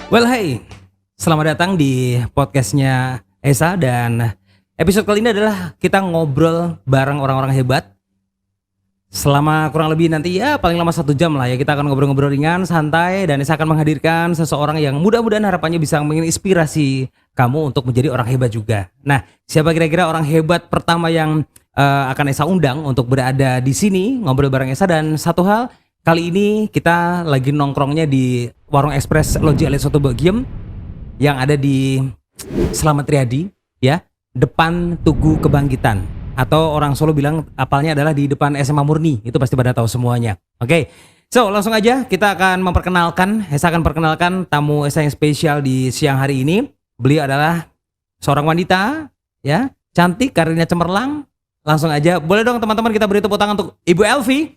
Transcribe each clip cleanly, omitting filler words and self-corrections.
Well, hey, selamat datang di podcastnya Esa dan episode kali ini adalah kita ngobrol bareng orang-orang hebat. Selama kurang lebih nanti ya paling lama 1 jam lah ya, kita akan ngobrol-ngobrol ringan, santai, dan Esa akan menghadirkan seseorang yang mudah-mudahan harapannya bisa menginspirasi kamu untuk menjadi orang hebat juga. Nah, siapa kira-kira orang hebat pertama yang akan Esa undang untuk berada di sini ngobrol bareng Esa? Dan satu hal, kali ini kita lagi nongkrongnya di Warung Express Loji Alit Soto Bagiem yang ada di Slamet Riyadi ya, depan Tugu Kebangkitan, atau orang Solo bilang apalnya adalah di depan SMA Murni. Itu pasti pada tahu semuanya. Oke. So, langsung aja kita akan memperkenalkan, Esa akan perkenalkan tamu Esa yang spesial di siang hari ini. Beliau adalah seorang wanita ya, cantik, karirnya cemerlang. Langsung aja, boleh dong teman-teman kita beri tepuk tangan untuk Ibu Elvi.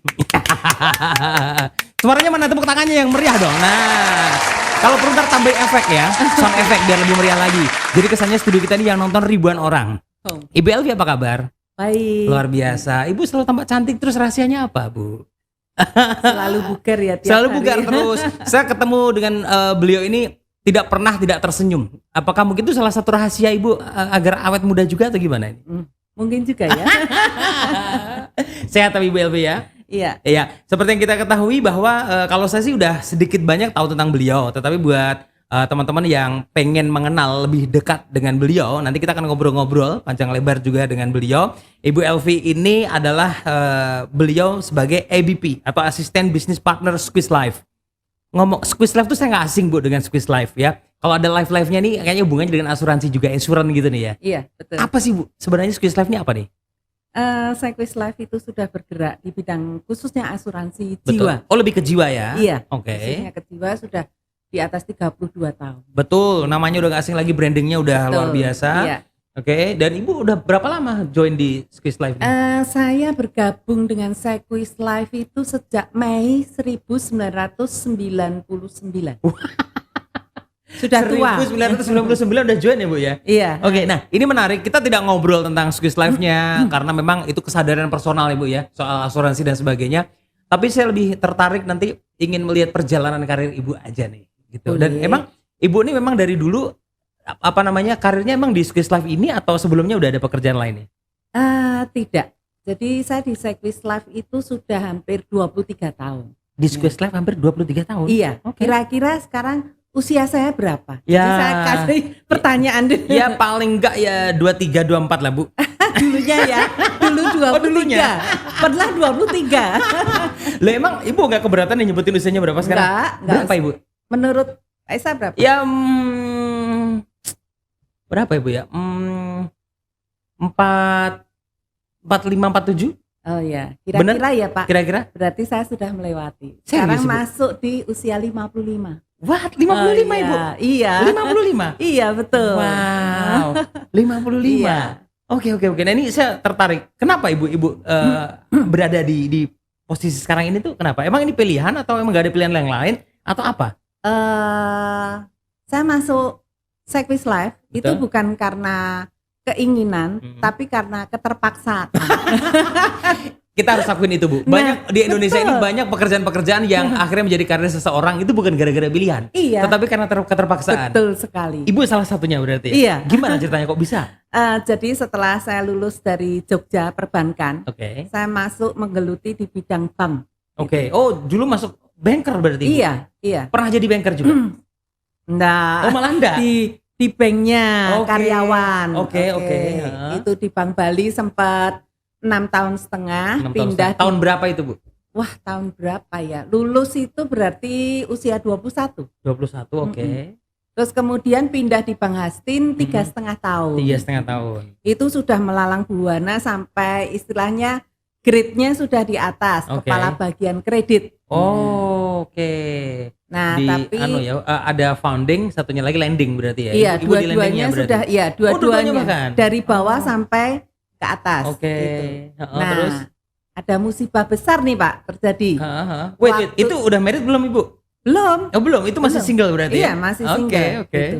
Suaranya mana, tepuk tangannya yang meriah dong. Nah, kalau perlu ntar tambahin efek ya, sound efek biar lebih meriah lagi. Jadi kesannya studio kita ini yang nonton ribuan orang. Ibu Elvi apa kabar? Baik. Luar biasa. Ibu selalu tampak cantik, terus rahasianya apa, Bu? Selalu bugar ya tiap Selalu hari. bugar terus. Saya ketemu dengan beliau ini tidak pernah tidak tersenyum. Apakah mungkin itu salah satu rahasia Ibu agar awet muda juga atau gimana ini? Mungkin juga ya. Sehat tapi Ibu Elvi ya? Iya. Iya, seperti yang kita ketahui bahwa kalau saya sih udah sedikit banyak tahu tentang beliau, tetapi buat teman-teman yang pengen mengenal lebih dekat dengan beliau, nanti kita akan ngobrol-ngobrol panjang lebar juga dengan beliau. Ibu Elvi ini adalah beliau sebagai ABP atau Asisten Business Partner Squeeze Life. Ngomong Squeeze Life tuh saya nggak asing Bu dengan Squeeze Life ya. Kalau ada life-nya nih kayaknya hubungannya dengan asuransi juga, insuran gitu nih ya. Iya, betul. Apa sih Bu? Sebenarnya Squeeze Life ini apa nih? Squeeze Life itu sudah bergerak di bidang khususnya asuransi Betul. jiwa. Oh, lebih ke jiwa ya? Iya. Oke. Khususnya ke jiwa sudah di atas 32 tahun. Betul, namanya udah gak asing lagi, brandingnya udah Betul. luar biasa. Iya. Oke, dan Ibu udah berapa lama join di Squeeze Life ini? Saya bergabung dengan Squeeze Life itu sejak Mei 1999. Sudah tua. 1999 udah join ya Bu ya? Iya. Oke, nah ini menarik, kita tidak ngobrol tentang Squeeze Life-nya karena memang itu kesadaran personal Ibu ya, soal asuransi dan sebagainya. Tapi saya lebih tertarik nanti ingin melihat perjalanan karir Ibu aja nih gitu. Dan emang Ibu ini memang dari dulu apa namanya karirnya emang di Squeeze Life ini atau sebelumnya udah ada pekerjaan lain nih? Tidak. Jadi saya di Squeeze Life itu sudah hampir 23 tahun. Di Squeeze Life hampir 23 tahun? Iya. Oke. Kira-kira sekarang usia saya berapa? Ya. Jadi saya kasih pertanyaan dulu. Ya paling enggak ya 23 24 lah Bu. Dulunya ya. Dulu 23. Oh, dulunya. Pernah 23. Lah emang Ibu enggak keberatan nih nyebutin usianya berapa sekarang? Enggak. Berapa Ibu? Menurut Esa berapa? Ya berapa Ibu ya? 45 47? Oh ya, kira-kira ya Pak. Kira-kira? Berarti saya sudah melewati. Serius, Sekarang Ibu? masuk di usia 55. What? 55 Ibu? Iya. 55? Iya, betul. Wow. 55. Iya. Oke. Nah ini saya tertarik. Kenapa Ibu berada di posisi sekarang ini tuh kenapa? Emang ini pilihan atau emang gak ada pilihan yang lain atau apa? Saya masuk Squeeze Life itu Betul. bukan karena keinginan, tapi karena keterpaksaan. Kita harus akuin itu Bu. Banyak di Indonesia ini banyak pekerjaan-pekerjaan yang akhirnya menjadi karir seseorang itu bukan gara-gara pilihan, Iya. tetapi karena keterpaksaan. Betul sekali. Ibu salah satunya berarti. Iya. Gimana ceritanya kok bisa? Jadi setelah saya lulus dari Jogja Perbankan, Oke. saya masuk menggeluti di bidang bank. Oke. Oh, dulu masuk banker berarti. Ibu? Iya. Pernah jadi banker juga? Nah, Oh, malah enggak? di banknya Oke. karyawan. Oke. Itu di Bank Bali sempat 6 tahun setengah, 6 tahun pindah setengah. Tahun berapa itu Bu? Wah, tahun berapa ya? Lulus itu berarti usia 21. 21. Oke. Terus kemudian pindah di Bank Hastin 3,5 tahun. 3,5 tahun. Itu sudah melalang buana sampai istilahnya grade-nya sudah di atas, Oke. kepala bagian kredit. Oh, oke. Nah, Di tapi ada founding, satunya lagi lending berarti ya. iya, Ibu di lendingnya dua-duanya berarti. sudah, iya, dua-duanya dua-duanya bahkan? dari bawah sampai ke atas. Oke. gitu. Heeh, Nah, terus ada musibah besar nih Pak terjadi. Wait, Waktu- itu udah married belum Ibu? Belum. Oh, belum, itu masih Belum. single berarti Iya, ya? masih Oke, single. oke. gitu.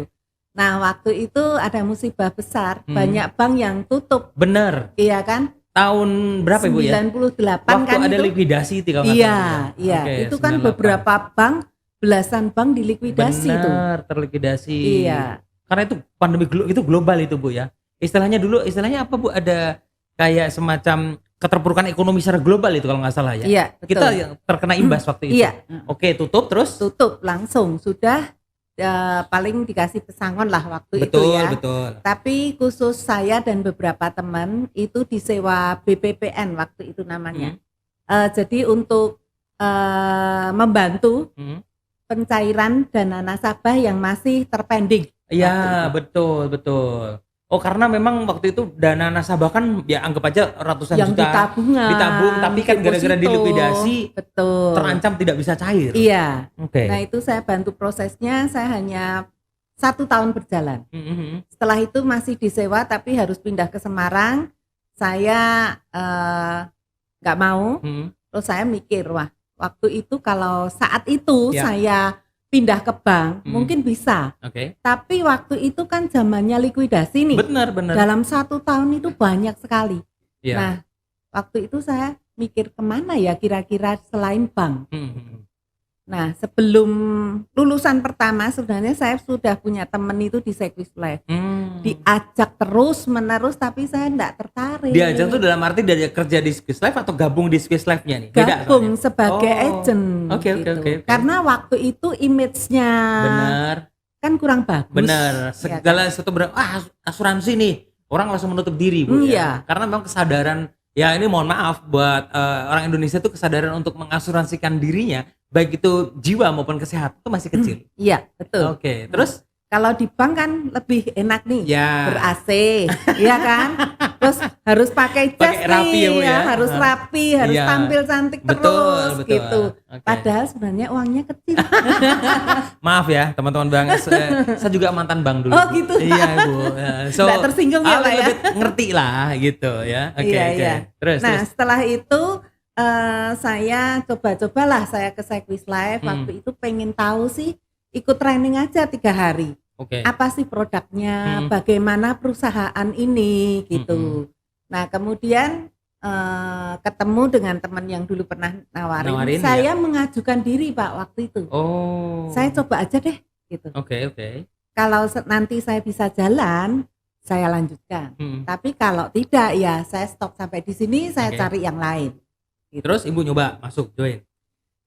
Nah, waktu itu ada musibah besar, banyak bank yang tutup, Bener. iya kan? Tahun berapa Ibu ya? 98 Waktu kan ada itu. likuidasi itu kalau nggak Iya, salah. iya. Oke, Itu kan 98. beberapa bank belasan bank dilikuidasi tuh. Benar, terlikuidasi. Iya. Karena itu pandemi itu global itu Bu ya. Istilahnya apa Bu? Ada kayak semacam keterpurukan ekonomi secara global itu kalau nggak salah ya. Iya, betul. Kita yang terkena imbas waktu itu. Iya. Oke, tutup terus? Tutup langsung, sudah paling dikasih pesangon lah waktu itu Betul, ya. betul. Tapi khusus saya dan beberapa teman itu disewa BPPN waktu itu namanya. Jadi untuk membantu pencairan dana nasabah yang masih terpending. Iya, betul. Oh, karena memang waktu itu dana nasabah kan ya anggap aja ratusan yang juta ditabungan, tapi kan gara-gara dilikuidasi betul, terancam tidak bisa cair. Iya. Oke. Nah itu saya bantu prosesnya, saya hanya 1 tahun berjalan. Setelah itu masih disewa tapi harus pindah ke Semarang. Saya nggak mau. Terus saya mikir, wah waktu itu kalau saat itu saya pindah ke bank mungkin bisa. Tapi waktu itu kan zamannya likuidasi nih. Benar. Dalam 1 tahun itu banyak sekali. Nah waktu itu saya mikir kemana ya kira-kira selain bank. Nah sebelum lulusan pertama sebenarnya saya sudah punya temen itu di Sekwis Life. Diajak terus menerus tapi saya enggak tertarik. Diajak tuh dalam arti dari kerja di Sekwis Life atau gabung di Sekwis Life-nya nih? Gabung sebagai agent. Oke. Karena waktu itu image-nya kan kurang bagus. Benar. Segala satu asuransi nih orang langsung menutup diri Bu ya. Karena memang kesadaran ya ini mohon maaf buat orang Indonesia tuh kesadaran untuk mengasuransikan dirinya baik itu jiwa maupun kesehatan itu masih kecil. Iya, betul. Oke, terus kalau di bank kan lebih enak nih, ya. ber-AC, ya kan? Terus harus pakai jas rapi nih, ya, harus rapi, harus tampil cantik terus gitu. Padahal sebenarnya uangnya kecil. Maaf ya teman-teman bank, saya juga mantan bank dulu. Oh gitu. Iya Bu. So, nggak tersinggung ya Pak ya? Ngerti lah gitu ya. Oke. Terus. Nah setelah itu saya coba-cobalah saya ke Sekwis Life. Waktu itu pengen tahu sih, ikut training aja 3 hari. Apa sih produknya, bagaimana perusahaan ini gitu. Nah kemudian ketemu dengan teman yang dulu pernah nawarin saya mengajukan diri Pak waktu itu. Saya coba aja deh gitu. Oke. Kalau nanti saya bisa jalan, saya lanjutkan. Tapi kalau tidak ya saya stop sampai di sini, saya cari yang lain. Gitu. Terus Ibu nyoba masuk join?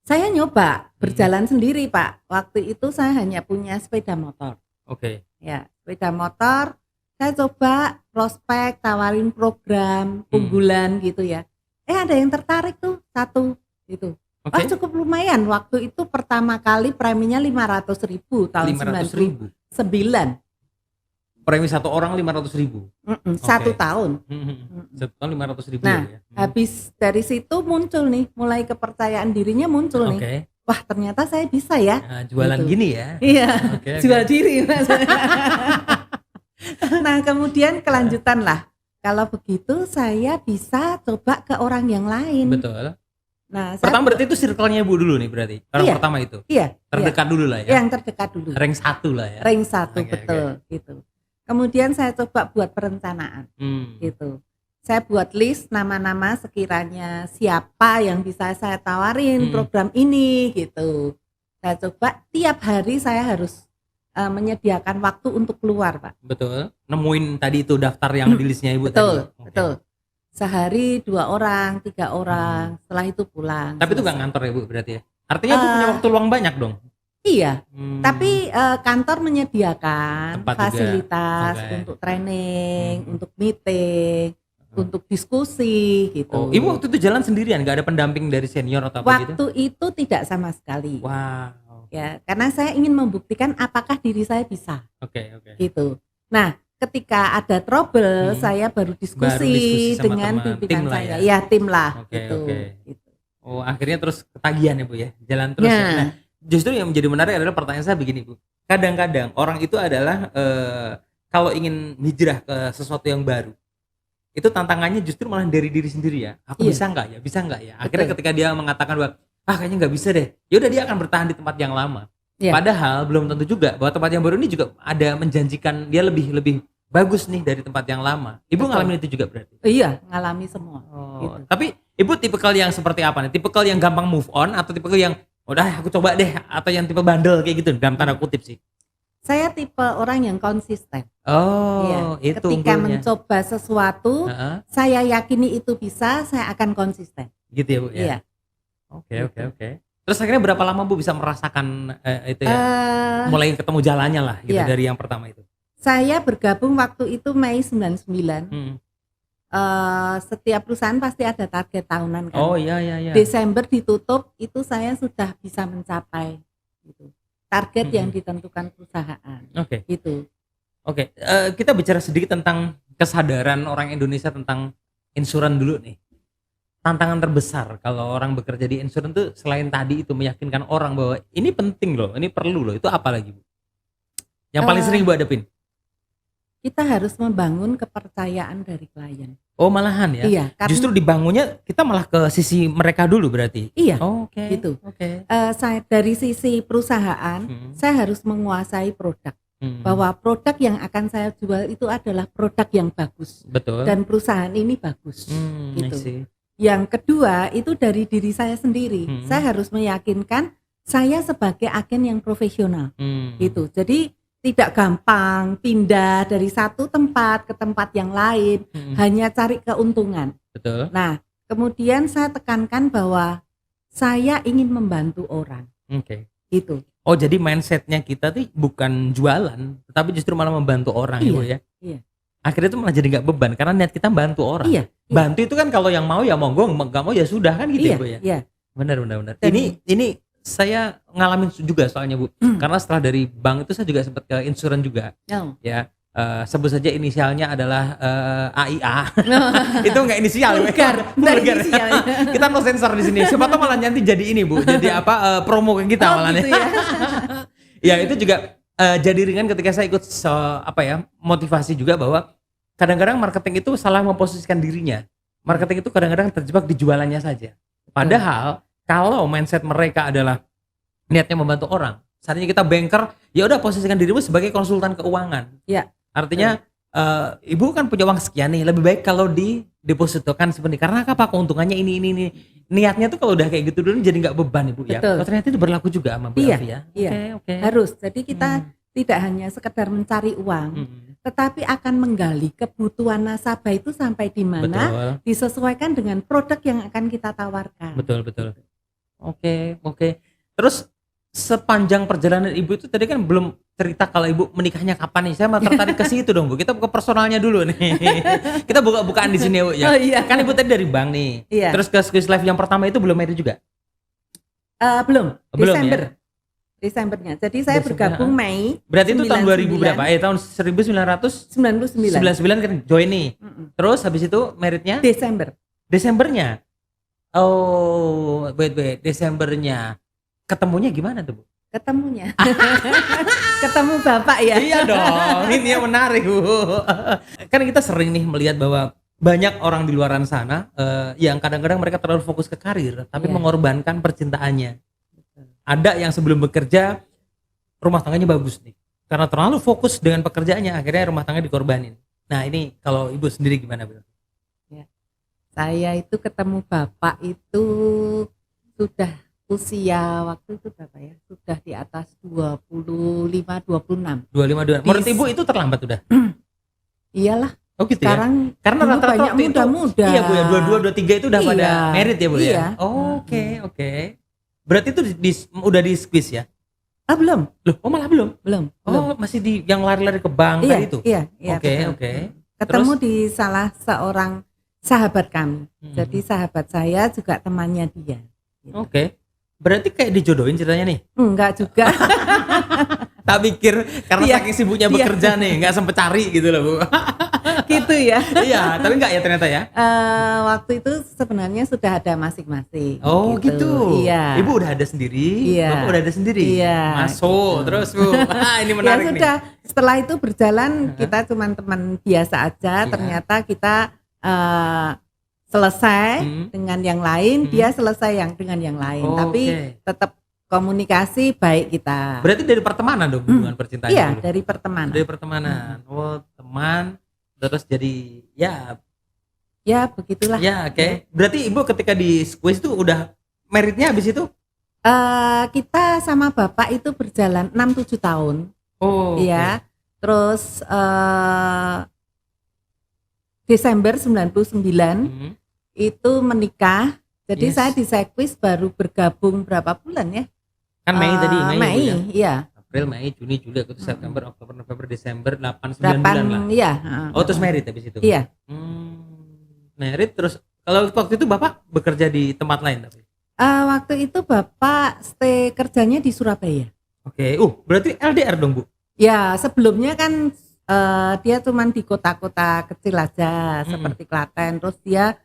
Saya nyoba berjalan sendiri Pak. Waktu itu saya hanya punya sepeda motor. Ya, sepeda motor. Saya coba prospek, tawarin program unggulan gitu ya. Ada yang tertarik tuh 1 gitu. Wah cukup lumayan. Waktu itu pertama kali preminya 500.000 tahun 99. Premi 1 orang 500.000. 1 tahun. 1 tahun 500.000 nah, ya. Habis dari situ muncul nih, mulai kepercayaan dirinya muncul nih. Wah ternyata saya bisa ya. Nah, jualan gitu. Gini ya. Iya. Jual diri Mas. Nah kemudian kelanjutan lah. Kalau begitu saya bisa coba ke orang yang lain. Betul. Nah, pertama berarti itu circle-nya Ibu dulu nih berarti. Orang pertama itu. Iya. Terdekat dulu lah ya. Yang terdekat dulu. Rank 1 lah ya. Rank 1 betul gitu. Kemudian saya coba buat perencanaan. Gitu. Saya buat list nama-nama sekiranya siapa yang bisa saya tawarin program ini gitu. Saya coba tiap hari saya harus menyediakan waktu untuk keluar Pak. Betul. Nemuin tadi itu daftar yang di listnya Ibu tadi. Betul. Sehari 2 orang, 3 orang, setelah itu pulang. Tapi itu gak ngantor ya Bu berarti ya? Artinya Bu punya waktu luang banyak dong? Iya, tapi kantor menyediakan tempat fasilitas untuk training, untuk meeting, untuk diskusi gitu. Ibu waktu itu jalan sendirian, gak ada pendamping dari senior atau apa gitu? Waktu itu tidak sama sekali. Wow. Ya, karena saya ingin membuktikan apakah diri saya bisa. Oke. Gitu. Nah, ketika ada trouble, saya baru diskusi dengan pimpinan saya. Ya, tim lah. Gitu. Oh, akhirnya terus ketagihan ya Bu ya, jalan terus. Nah, justru yang menjadi menarik adalah pertanyaan saya begini Bu. Kadang-kadang orang itu adalah kalau ingin hijrah ke sesuatu yang baru, itu tantangannya justru malah dari diri sendiri ya. Aku bisa nggak ya? Akhirnya ketika dia mengatakan bahwa kayaknya nggak bisa deh, yaudah dia akan bertahan di tempat yang lama. Padahal belum tentu juga bahwa tempat yang baru ini juga ada menjanjikan dia lebih bagus nih dari tempat yang lama. Ibu ngalamin itu juga berarti? Iya, ngalami semua. Gitu. Tapi Ibu tipikal yang seperti apa nih? Tipikal yang gampang move on atau tipikal yang Udah aku coba deh, atau yang tipe bandel kayak gitu dalam tanda kutip sih? Saya tipe orang yang konsisten. Oh, Iya. itu Ketika unggulnya. mencoba sesuatu, saya yakini itu bisa, saya akan konsisten. Gitu ya Bu ya? Iya. Oke. Terus akhirnya berapa lama Bu bisa merasakan itu ya? Mulai ketemu jalannya lah gitu iya. dari yang pertama itu. Saya bergabung waktu itu Mei 99. Setiap perusahaan pasti ada target tahunan kan. Oh iya. Desember ditutup, itu saya sudah bisa mencapai gitu. Target yang ditentukan perusahaan. Oke. Gitu. Oke, kita bicara sedikit tentang kesadaran orang Indonesia tentang insuran dulu nih. Tantangan terbesar kalau orang bekerja di insuran tuh selain tadi itu meyakinkan orang bahwa ini penting loh, ini perlu loh, itu apa lagi Bu? Yang paling sering Bu hadapin? Kita harus membangun kepercayaan dari klien. Oh malahan ya? Iya. Justru dibangunnya kita malah ke sisi mereka dulu berarti? Iya. Oke. Gitu. Oke. Saya dari sisi perusahaan, saya harus menguasai produk. Bahwa produk yang akan saya jual itu adalah produk yang bagus. Betul. Dan perusahaan ini bagus. Gitu. I see. Yang kedua itu dari diri saya sendiri. Saya harus meyakinkan saya sebagai agen yang profesional. Gitu. Jadi tidak gampang pindah dari satu tempat ke tempat yang lain hanya cari keuntungan. Betul. Nah, kemudian saya tekankan bahwa saya ingin membantu orang. Oke. Gitu. Oh, jadi mindsetnya kita tuh bukan jualan, tapi justru malah membantu orang ya Bu ya? Iya. Akhirnya itu malah jadi nggak beban karena niat kita bantu orang. Iya. Bantu itu kan kalau yang mau ya monggo, nggak mau ya sudah kan gitu ya Bu ya? Iya. Benar. Ini saya ngalamin juga soalnya Bu, karena setelah dari bank itu saya juga sempat ke insuran juga. Ya, sebut saja inisialnya adalah AIA. Itu nggak inisial, vulgar. Inisial. Kita no sensor di sini. Siapa tahu malah nanti jadi ini Bu, jadi promo ke kita malah. Gitu ya. Ya itu juga jadi ringan ketika saya ikut motivasi juga bahwa kadang-kadang marketing itu salah memposisikan dirinya. Marketing itu kadang-kadang terjebak di jualannya saja. Padahal kalau mindset mereka adalah niatnya membantu orang, saatnya kita banker, ya udah posisikan dirimu sebagai konsultan keuangan. Ya. Artinya ibu kan punya uang sekian nih, lebih baik kalau didepositokan seperti karena apa keuntungannya ini. Niatnya tuh kalau udah kayak gitu dulu jadi nggak beban Ibu ya. Betul. Oh, ternyata itu berlaku juga sama Bu Afi ya. Iya. Oke. Harus. Jadi kita tidak hanya sekedar mencari uang, tetapi akan menggali kebutuhan nasabah itu sampai di mana disesuaikan dengan produk yang akan kita tawarkan. Betul. Oke. Terus sepanjang perjalanan Ibu itu tadi kan belum cerita kalau Ibu menikahnya kapan nih. Saya mau tertarik ke situ dong Bu. Kita buka personalnya dulu nih. Kita buka-bukaan di sini ya Bu ya. Oh, iya. Kan Ibu tadi dari bank nih. Iya. Terus ke Squeeze Life yang pertama itu belum married juga? Belum. Desember. Ya? Desembernya. Jadi saya bergabung Mei. Berarti itu tahun 2000 berapa? Tahun 1999 kan join nih. Terus habis itu meritnya? Desembernya. Oh, wait. Desembernya. Ketemunya gimana tuh Bu? Ketemunya. Ketemu Bapak ya? Iya dong. Ini yang menarik Bu. Kan kita sering nih melihat bahwa banyak orang di luaran sana yang kadang-kadang mereka terlalu fokus ke karir tapi mengorbankan percintaannya. Ada yang sebelum bekerja rumah tangganya bagus nih. Karena terlalu fokus dengan pekerjaannya akhirnya rumah tangga dikorbanin. Nah, ini kalau Ibu sendiri gimana, Bu? Ya. Saya itu ketemu Bapak itu sudah usia waktu itu berapa ya? Sudah di atas 25-26. 25. Menurut Ibu itu terlambat udah? Iyalah. Oh gitu sekarang ya? Karena rata-rata banyak muda-muda. Iya Bu ya, 22, 23 itu udah pada merit ya Bu ya? Iya. Oke. Berarti itu udah di squeeze ya? Belum. Loh, malah belum? Belum. Masih di yang lari-lari ke bank tadi itu? Iya. Oke. Ketemu di salah seorang sahabat kami. Jadi sahabat saya juga temannya dia. Gitu. Oke. Berarti kayak dijodohin ceritanya nih? Enggak juga. Tak pikir karena saking sibuknya bekerja nih, nggak sempet cari gitu loh Bu. Gitu ya. Iya, tapi enggak ya ternyata ya? Waktu itu sebenarnya sudah ada masing-masing. Oh gitu. Iya. Ibu udah ada sendiri, Bapak udah ada sendiri. Iya. Masuk terus Bu. Ini menarik nih. Sudah. Setelah itu berjalan kita cuma teman biasa aja. Ternyata kita selesai dengan yang lain, dia selesai dengan yang lain. Tapi tetap komunikasi baik kita. Berarti dari pertemanan dong hubungan percintaan? Iya, dari pertemanan. Dari pertemanan. Oh, teman terus jadi ya begitulah. Ya, oke. Berarti Ibu ketika di squeeze itu udah meritnya habis itu Kita sama bapak itu berjalan 6-7 tahun. Oh, iya. Okay. Terus Desember 99 itu menikah. Jadi saya di Sekwis baru bergabung berapa bulan ya? Kan Mei tadi, Mei ya? Iya. April, Mei, Juni, Juli, Agustus, September, Oktober, November, Desember, 8-9 bulan lah. Iya. Terus married habis itu? Iya. Married terus, kalau waktu itu Bapak bekerja di tempat lain tapi? Waktu itu Bapak stay kerjanya di Surabaya. Oke, berarti LDR dong Bu? Ya, sebelumnya kan dia cuman di kota-kota kecil aja, seperti Klaten. Terus dia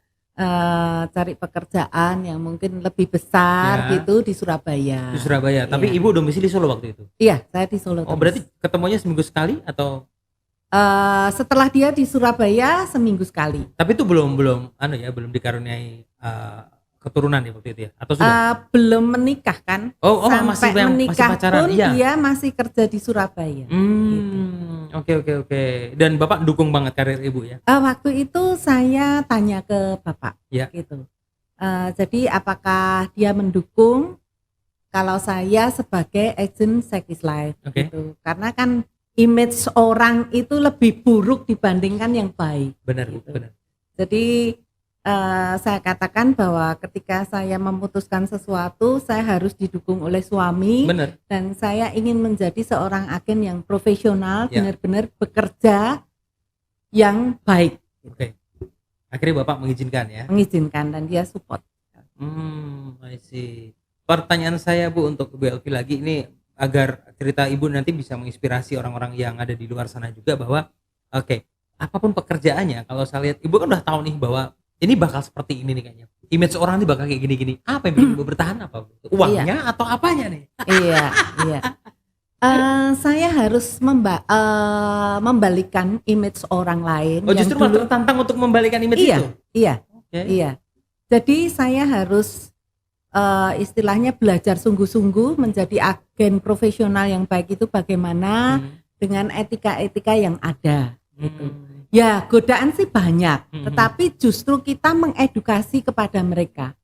cari pekerjaan yang mungkin lebih besar gitu di Surabaya. Di Surabaya, tapi Ibu domisili Solo waktu itu? Iya, saya di Solo. Berarti ketemunya seminggu sekali atau? Setelah dia di Surabaya seminggu sekali. Tapi itu belum dikaruniai keturunan ya waktu itu ya? Atau sudah? Belum menikah kan? Sampai menikah masih pun dia masih kerja di Surabaya. Oke. Dan Bapak dukung banget karir Ibu ya? Waktu itu saya tanya ke Bapak gitu. Jadi apakah dia mendukung kalau saya sebagai agent Sekwis Life gitu. Karena kan image orang itu lebih buruk dibandingkan yang baik. Benar, gitu. Benar. Jadi saya katakan bahwa ketika saya memutuskan sesuatu, saya harus didukung oleh suami. Bener. Dan saya ingin menjadi seorang agen yang profesional, benar-benar bekerja yang baik. Oke. Akhirnya Bapak mengizinkan ya? Mengizinkan dan dia support. I see. Pertanyaan saya Bu untuk Bu Elvi lagi ini agar cerita Ibu nanti bisa menginspirasi orang-orang yang ada di luar sana juga bahwa apapun pekerjaannya, kalau saya lihat Ibu kan udah tahu nih bahwa ini bakal seperti ini nih kayaknya. Image orang ini bakal kayak gini-gini. Apa yang bikin Ibu bertahan apa? Uangnya atau apanya nih? Iya. Saya harus membalikkan image orang lain. Justru malah tertantang untuk membalikkan image itu? Iya. Jadi saya harus istilahnya belajar sungguh-sungguh menjadi agen profesional yang baik itu bagaimana dengan etika-etika yang ada gitu. Ya, godaan sih banyak, tetapi justru kita mengedukasi kepada mereka.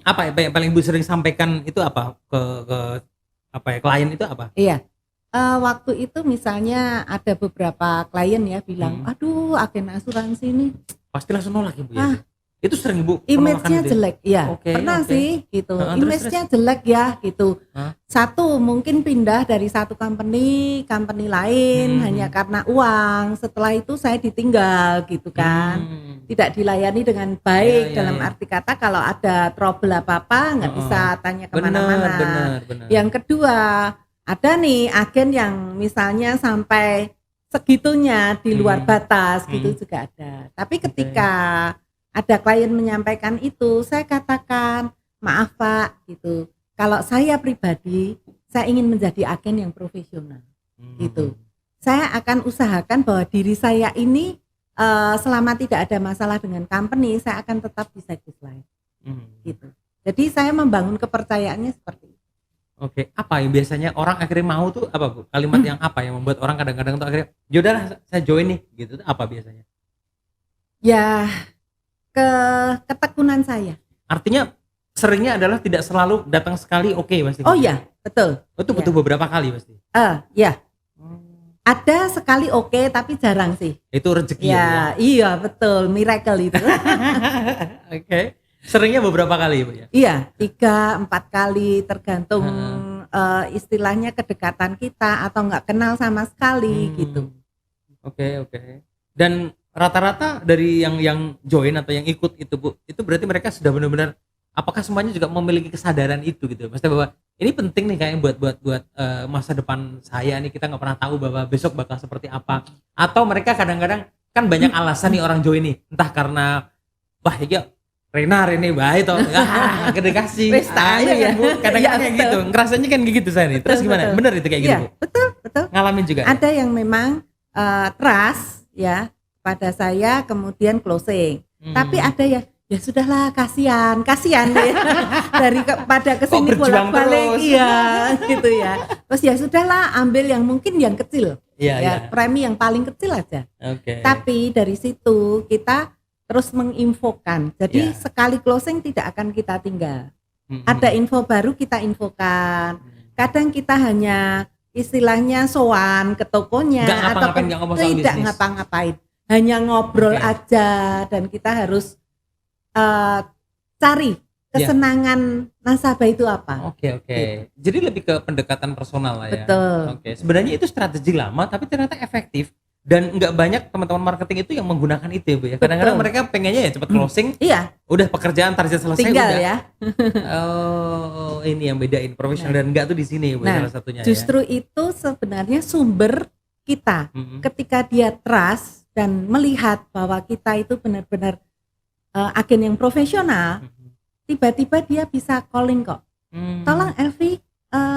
Apa yang paling Ibu sering sampaikan itu apa ke klien itu apa? Iya. Waktu itu misalnya ada beberapa klien ya bilang, aduh agen asuransi ini pasti langsung nolak Ibu ya. Itu sering Ibu image-nya jelek ya. Pernah sih gitu. Image-nya jelek ya gitu. Satu mungkin pindah dari satu company lain hanya karena uang. Setelah itu saya ditinggal gitu kan. Tidak dilayani dengan baik dalam arti kata kalau ada trouble apa-apa nggak bisa tanya kemana-mana. Benar. Yang kedua ada nih agen yang misalnya sampai segitunya di luar batas gitu juga ada. Tapi ketika ada klien menyampaikan itu, saya katakan, maaf Pak, gitu. Kalau saya pribadi, saya ingin menjadi agen yang profesional, gitu. Saya akan usahakan bahwa diri saya ini selama tidak ada masalah dengan company, saya akan tetap di Sekwis Life, gitu. Jadi saya membangun kepercayaannya seperti itu. Oke, apa yang biasanya orang akhirnya mau tuh apa Bu? Kalimat yang apa yang membuat orang kadang-kadang tuh akhirnya, yaudahlah saya join nih, gitu. Apa biasanya? Ya. Ketekunan saya. Artinya seringnya adalah tidak selalu datang sekali pasti. Oh iya, betul. Itu butuh beberapa kali pasti. Ya. Ada sekali tapi jarang sih. Itu rezeki ya. Iya, betul, miracle itu. Oke. Seringnya beberapa kali Bu ya? Iya, 3-4 kali tergantung istilahnya kedekatan kita atau enggak kenal sama sekali gitu. Oke. Dan rata-rata dari yang join atau yang ikut itu Bu, itu berarti mereka sudah benar-benar apakah semuanya juga memiliki kesadaran itu gitu? Maksudnya bahwa ini penting nih kayaknya buat masa depan saya nih, kita nggak pernah tahu bahwa besok bakal seperti apa. Atau mereka kadang-kadang kan banyak alasan nih orang join nih, entah karena wah ya Rene baik toh, kedekasi. Ya Bu, kadang-kadang kayak gitu, ngerasanya kan gitu saya nih. Terus gimana? Bener itu kayak gitu Bu? Betul. Ngalamin juga. Ada yang memang trust ya pada saya kemudian closing. Tapi ada ya sudahlah kasihan ya. Daripada kesini bolak-balik gitu ya. Terus ya sudahlah ambil yang mungkin yang kecil. Premi yang paling kecil aja. Tapi dari situ kita terus menginfokan. Jadi sekali closing tidak akan kita tinggal. Ada info baru kita infokan. Kadang kita hanya istilahnya sowan ke tokonya atau tidak ngapa-ngapain, hanya ngobrol aja, dan kita harus cari kesenangan nasabah itu apa. Oke. Jadi lebih ke pendekatan personal lah ya. Betul. Oke. Sebenarnya itu strategi lama tapi ternyata efektif. Dan nggak banyak teman-teman marketing itu yang menggunakan itu ya Bu ya. Kadang-kadang mereka pengennya ya cepat closing. Iya. Udah pekerjaan target selesai tinggal udah. Ya. Oh, ini yang bedain profesional dan enggak tuh di sini Bu salah satunya. Justru itu sebenarnya sumber kita. Ketika dia trust dan melihat bahwa kita itu benar-benar agen yang profesional, tiba-tiba dia bisa calling kok. Tolong Elvi,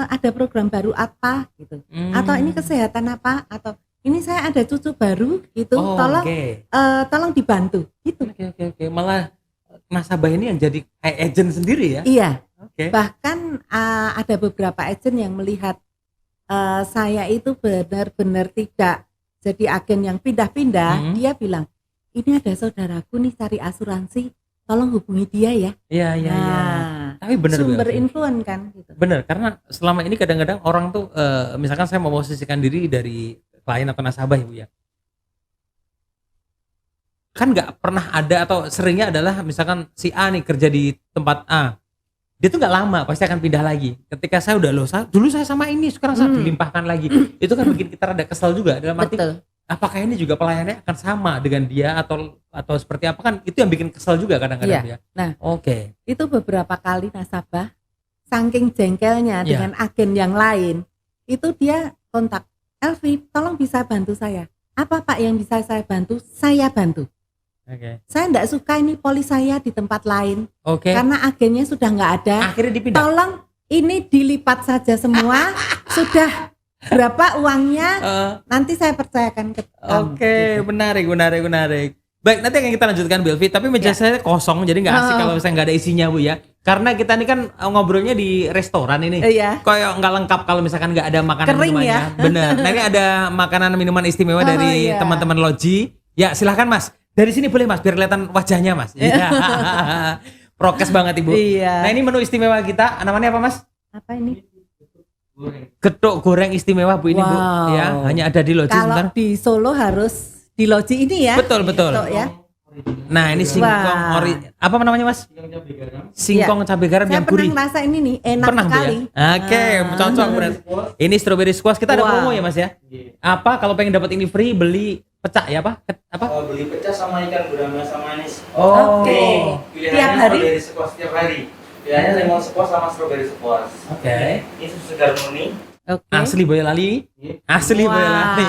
ada program baru apa gitu. Atau ini kesehatan apa, atau ini saya ada cucu baru gitu, tolong dibantu gitu. Oke. Malah nasabah ini yang jadi agent sendiri ya? Iya. Bahkan ada beberapa agent yang melihat saya itu benar-benar tidak jadi agen yang pindah-pindah. Dia bilang, ini ada saudaraku nih cari asuransi, tolong hubungi dia ya. Iya. Tapi benar sumber influence kan gitu. Benar, karena selama ini kadang-kadang orang tuh misalkan saya memposisikan diri dari klien atau nasabah Bu ya, kan nggak pernah ada atau seringnya adalah misalkan si A nih kerja di tempat A, dia tuh nggak lama pasti akan pindah lagi. Ketika saya udah dulu saya sama ini, sekarang saya dilimpahkan lagi, itu kan bikin kita rada kesal juga dalam arti apakah ini juga pelayanannya akan sama dengan dia atau seperti apa, kan itu yang bikin kesal juga kadang-kadang ya. Nah, itu beberapa kali nasabah saking jengkelnya dengan agen yang lain, itu dia kontak, Elvi, tolong bisa bantu saya. Apa Pak yang bisa saya bantu? Saya bantu. Saya enggak suka ini polis saya di tempat lain. Karena agennya sudah enggak ada. Akhirnya dipindah. Tolong ini dilipat saja semua. Sudah berapa uangnya? Nanti saya percayakan ke kamu. Menarik. Baik, nanti akan kita lanjutkan Bu Elvi, tapi meja saya kosong jadi nggak asik kalau misalnya nggak ada isinya Bu ya. Karena kita ini kan ngobrolnya di restoran ini. Kayak nggak lengkap kalau misalkan nggak ada makanan minumannya. Ya? Bener. Nah ini ada makanan minuman istimewa dari teman-teman Loji. Ya silahkan Mas. Dari sini boleh Mas, biar kelihatan wajahnya Mas. Prokes banget Ibu. Nah ini menu istimewa kita. Namanya apa Mas? Apa ini? Getuk goreng istimewa Bu ini Bu. Ya, hanya ada di Loji. Kalau di Solo harus di Loji ini ya. Betul. Ya. Nah ini singkong apa namanya Mas? Singkong cabai garam yang gurih. Saya pernah rasa ini nih, enak sekali. Ya? Cocok berarti. Ini strawberry squash, kita ada promo ya Mas ya? Apa kalau pengen dapat ini free, beli pecah ya apa? Beli pecah sama ikan gurame sama manis. Tiap hari? Strawberry squash tiap hari. Pilihannya lemon squash sama strawberry squash. Ini susu segar murni. Asli Boyolali. Boyolali.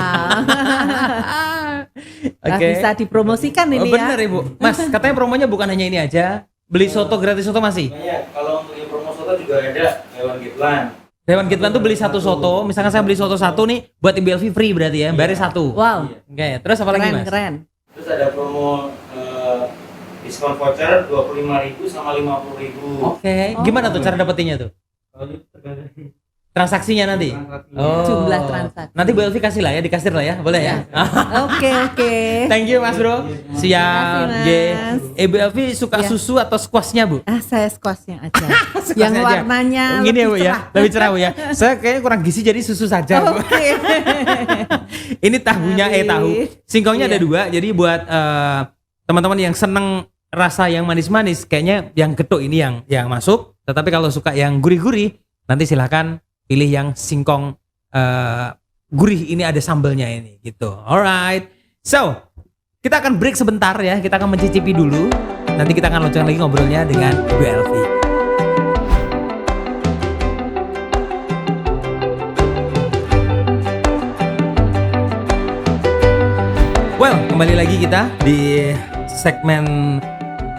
Bisa dipromosikan ini ya. Bener Ibu. Mas, katanya promonya bukan hanya ini aja. Beli soto gratis soto masih? Kalau untuk promo soto juga ada hewan gitlan. Hewan gitlan tuh beli satu soto. Misalkan saya beli soto satu nih, buat Ibu Elvi free berarti ya. Bayar satu. Wow. Terus apa lagi Mas? Keren. Terus ada promo diskon voucher 25.000 sama 50.000. Gimana tuh cara dapetinnya tuh? Transaksinya nanti? Jumlah transaksi. Nanti Bu Elvi kasih lah ya, dikasih lah ya, boleh ya? Oke. Thank you Mas Bro. Siap. Ibu Elvi suka susu atau squashnya Bu? Saya squashnya aja. Yang warnanya gini ya Bu ya, lebih cerah Bu ya. ya. Saya kayaknya kurang gizi jadi susu saja Bu. Ini tahunya tahu. Singkongnya ada 2, jadi buat teman-teman yang seneng rasa yang manis-manis, kayaknya yang getuk ini yang masuk. Tetapi kalau suka yang gurih-gurih, nanti silahkan pilih yang singkong gurih, ini ada sambelnya ini gitu. Alright, so kita akan break sebentar ya, kita akan mencicipi dulu. Nanti kita akan lanjutkan lagi ngobrolnya dengan Bu Elvi. Well, kembali lagi kita di segmen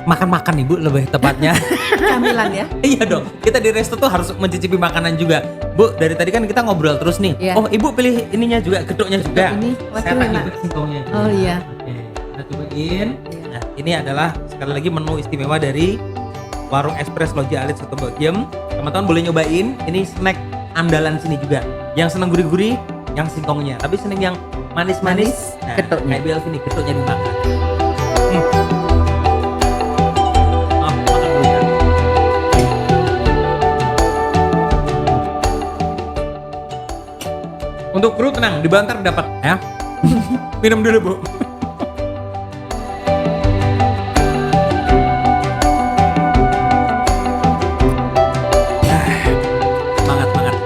makan-makan Ibu, lebih tepatnya. Camilan ya? Iya dong, kita di resto tuh harus mencicipi makanan juga. Bu, dari tadi kan kita ngobrol terus nih. Oh Ibu pilih ininya juga, getuknya juga. Ini, saya tanya singkongnya. Oh iya. Oke, kita cobain. Nah, ini adalah sekali lagi menu istimewa dari Warung Express Loji Alit Soto Bagiem. Teman-teman boleh nyobain, ini snack andalan sini juga. Yang seneng gurih-gurih, yang singkongnya. Tapi seneng yang manis-manis, nah, getuknya. Kayak Elvi nih, getuknya dimakan. Untuk kru tenang, di Bantar dapat ya. Minum dulu, Bu. Semangat.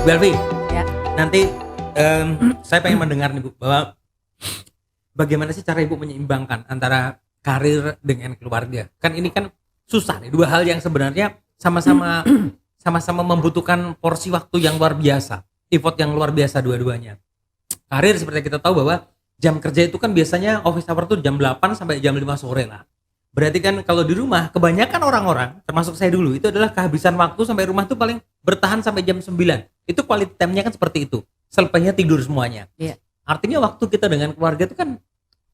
Bu Elvi, Ya. nanti saya pengen mendengar nih Bu, bahwa bagaimana sih cara Ibu menyeimbangkan antara karir dengan keluarga? Kan ini kan susah nih, dua hal yang sebenarnya sama-sama membutuhkan porsi waktu yang luar biasa, effort yang luar biasa dua-duanya. Karir seperti kita tahu bahwa jam kerja itu kan biasanya office hour tuh jam 8 sampai jam 5 sore lah. Berarti kan kalau di rumah kebanyakan orang-orang, termasuk saya dulu, itu adalah kehabisan waktu sampai rumah tuh paling bertahan sampai jam 9. Itu quality time-nya kan seperti itu. Selebihnya tidur semuanya. Iya. Artinya waktu kita dengan keluarga itu kan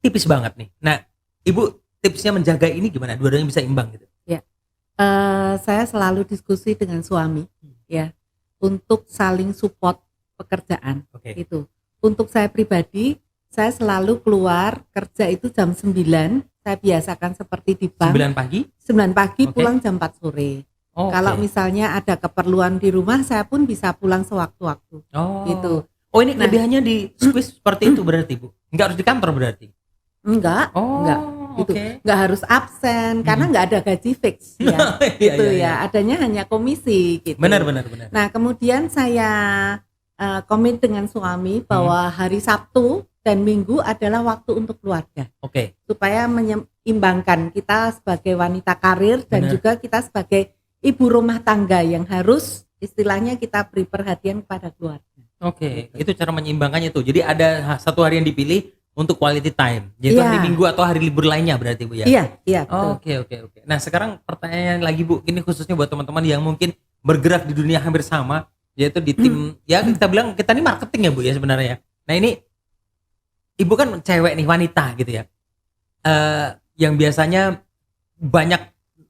tipis banget nih. Nah, Ibu tipsnya menjaga ini gimana? Dua-duanya bisa imbang gitu. Saya selalu diskusi dengan suami ya untuk saling support pekerjaan. Oke. Itu. Untuk saya pribadi, saya selalu keluar kerja itu jam 9. Saya biasakan seperti di bank. 9 pagi? 9 pagi Oke. pulang jam 4 sore. Oke. Kalau misalnya ada keperluan di rumah, saya pun bisa pulang sewaktu-waktu. Oh. Gitu. Oh, ini kelebihannya di squeeze seperti itu berarti, Bu. Enggak harus di kantor berarti. Enggak. Gitu. Nggak harus absen karena nggak ada gaji fix ya. Gitu ya. Adanya hanya komisi gitu. Benar. Nah, kemudian saya komit dengan suami bahwa hari Sabtu dan Minggu adalah waktu untuk keluarga. Oke. Supaya menyeimbangkan kita sebagai wanita karir dan Benar. juga kita sebagai ibu rumah tangga yang harus istilahnya kita beri perhatian kepada keluarga. Oke, itu cara menyeimbangkannya tuh. Jadi ada satu hari yang dipilih untuk quality time. Yaitu Iya. hari Minggu atau hari libur lainnya berarti, Bu ya. Iya, betul. Oke. Nah, sekarang pertanyaan lagi, Bu. Ini khususnya buat teman-teman yang mungkin bergerak di dunia hampir sama, yaitu di tim ya kita bilang kita ini marketing ya, Bu ya sebenarnya. Nah, ini Ibu kan cewek nih, wanita gitu ya. Yang biasanya banyak,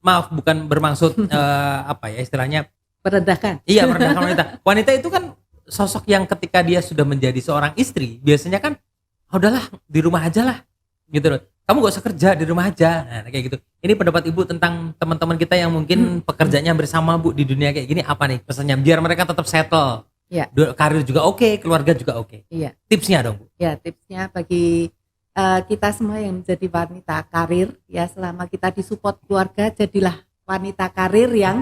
maaf bukan bermaksud apa ya istilahnya, Merendahkan. iya, merendahkan wanita. Wanita itu kan sosok yang ketika dia sudah menjadi seorang istri, biasanya kan udahlah di rumah aja lah gitu loh, kamu gak usah kerja, di rumah aja. Nah kayak gitu. Ini pendapat Ibu tentang teman-teman kita yang mungkin pekerjaannya bersama, Bu, di dunia kayak gini, apa nih pesannya biar mereka tetap settle? Iya. Karir juga oke, keluarga juga oke. Iya. Tipsnya dong, Bu. Ya, tipsnya bagi kita semua yang menjadi wanita karir ya, selama kita disupport keluarga, jadilah wanita karir yang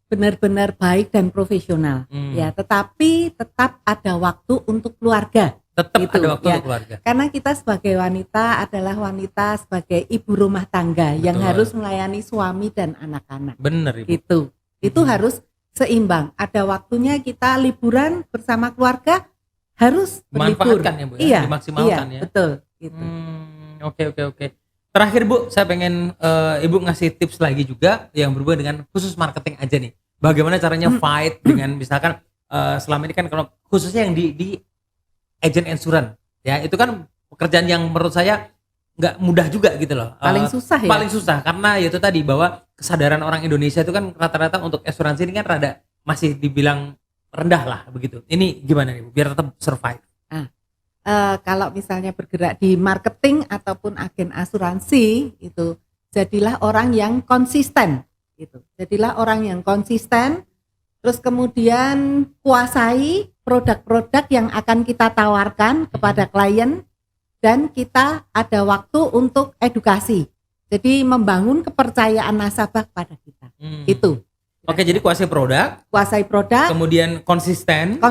benar-benar baik dan profesional ya, tetapi tetap ada waktu untuk keluarga. Tetap Gitu, ada waktu ya. untuk keluarga. Karena kita sebagai wanita adalah wanita sebagai ibu rumah tangga yang Betul. harus melayani suami dan anak-anak. Bener, Ibu. Itu harus seimbang. Ada waktunya kita liburan bersama keluarga, harus berlibur. Dimanfaatkan ya, Bu ya? Iya, Dimaksimalkan ya. betul. Gitu. Oke. Terakhir, Bu, saya pengen Ibu ngasih tips lagi juga yang berhubungan dengan khusus marketing aja nih. Bagaimana caranya fight dengan misalkan selama ini kan kalau khususnya yang di agent insurance ya, itu kan pekerjaan yang menurut saya nggak mudah juga gitu loh. Paling susah ya. Paling susah karena ya itu tadi bahwa kesadaran orang Indonesia itu kan rata-rata untuk asuransi ini kan rada masih dibilang rendah lah begitu. Ini gimana nih, Bu, biar tetap survive? Kalau misalnya bergerak di marketing ataupun agen asuransi, itu jadilah orang yang konsisten. Gitu. Jadilah orang yang konsisten. Terus kemudian kuasai produk-produk yang akan kita tawarkan kepada klien, dan kita ada waktu untuk edukasi. Jadi membangun kepercayaan nasabah kepada kita. Itu. Oke, jadi kuasai produk, kemudian konsisten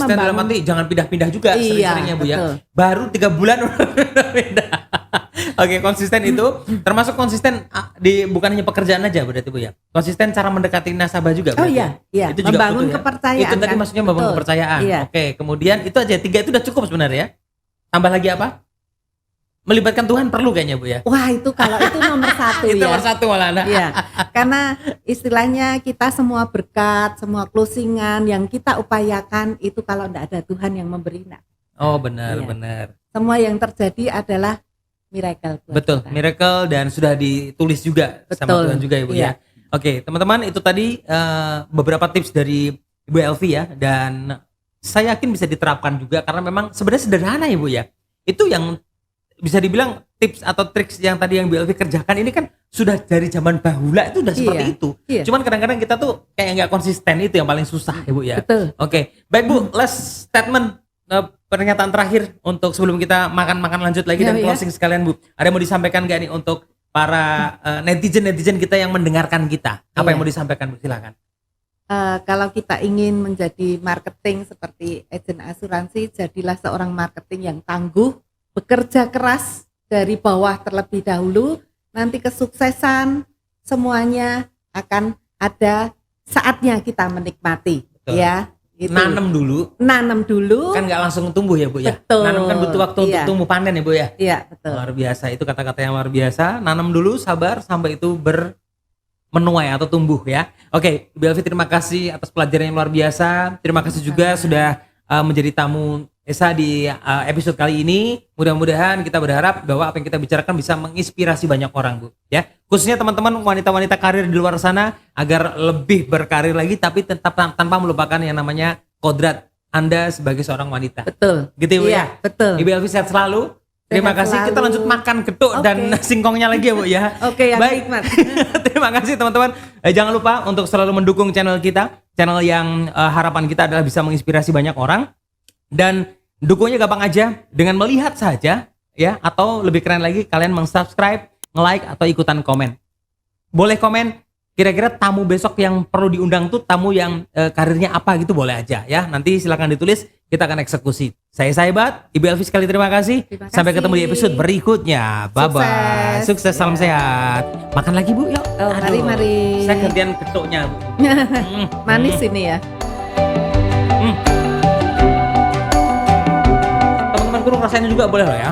dalam arti jangan pindah-pindah juga sering-seringnya, Bu ya. betul. Baru 3 bulan udah pindah. Oke, konsisten itu termasuk konsisten bukan hanya pekerjaan aja berarti, Bu ya. Konsisten cara mendekati nasabah juga Oh berarti. iya, Itu juga membangun butuh ya. kepercayaan. Itu tadi kan? maksudnya membangun Betul. kepercayaan. Iya. Oke, kemudian itu aja 3 itu udah cukup sebenarnya. Tambah lagi apa? Melibatkan Tuhan perlu kayaknya, Bu ya. Wah, itu kalau itu nomor 1 Itu ya. nomor 1 malah. Iya, karena istilahnya kita semua berkat, semua closingan yang kita upayakan itu kalau tidak ada Tuhan yang memberi, enggak. Oh, benar, Iya. benar. Semua yang terjadi adalah miracle buat Betul, kita. miracle dan sudah ditulis juga sama Betul. Tuhan juga, Ibu Iya. ya. Oke, teman-teman, itu tadi beberapa tips dari Ibu Elvi ya, dan saya yakin bisa diterapkan juga karena memang sebenarnya sederhana, Ibu ya. Itu yang bisa dibilang tips atau triks yang tadi yang Bu Elvi kerjakan ini kan sudah dari zaman bahula itu udah seperti Iya, itu. iya. Cuman kadang-kadang kita tuh kayak nggak konsisten, itu yang paling susah, Ibu ya. Betul. Oke, baik Bu, last statement pernyataan terakhir untuk sebelum kita makan lanjut lagi dan closing sekalian Bu. Ada yang mau disampaikan gak nih untuk para netizen kita yang mendengarkan kita? Apa yang mau disampaikan Bu? Silakan. Kalau kita ingin menjadi marketing seperti agen asuransi, jadilah seorang marketing yang tangguh, bekerja keras dari bawah terlebih dahulu, nanti kesuksesan semuanya akan ada saatnya kita menikmati. Betul. Ya. Gitu. Nanam dulu kan nggak langsung tumbuh ya Bu ya. Betul. Nanam kan butuh waktu untuk tumbuh panen ya Bu ya. Iya betul. Luar biasa, itu kata-kata yang luar biasa. Nanam dulu, sabar sampai itu menuai atau tumbuh ya. Oke, Ibu Elvi, terima kasih atas pelajaran yang luar biasa. Terima kasih juga sudah menjadi tamu Esa di episode kali ini. Mudah-mudahan kita berharap bahwa apa yang kita bicarakan bisa menginspirasi banyak orang Bu ya. Khususnya teman-teman wanita-wanita karir di luar sana agar lebih berkarir lagi tapi tetap tanpa melupakan yang namanya kodrat Anda sebagai seorang wanita. Betul. Gitu Bu ya. Betul. Ibu Elvi sehat selalu. Terima kasih. Kita lanjut makan getuk dan singkongnya lagi ya Bu ya. Oke, yang baik. Terima kasih teman-teman. Jangan lupa untuk selalu mendukung channel kita. Channel yang harapan kita adalah bisa menginspirasi banyak orang. Dan dukungnya gampang aja dengan melihat saja ya. Atau lebih keren lagi kalian meng-subscribe, nge-like atau ikutan komen. Boleh komen kira-kira tamu besok yang perlu diundang tuh tamu yang karirnya apa gitu, boleh aja ya. Nanti silakan ditulis, kita akan eksekusi. Saya Saibat, Ibu Elvi sekali terima kasih. Sampai ketemu di episode berikutnya. Bye-bye. Sukses, salam sehat. Makan lagi Bu, yuk. Mari. Saya gantian ketuknya Bu. Manis ini ya. Teman-teman kurung rasain juga boleh loh ya.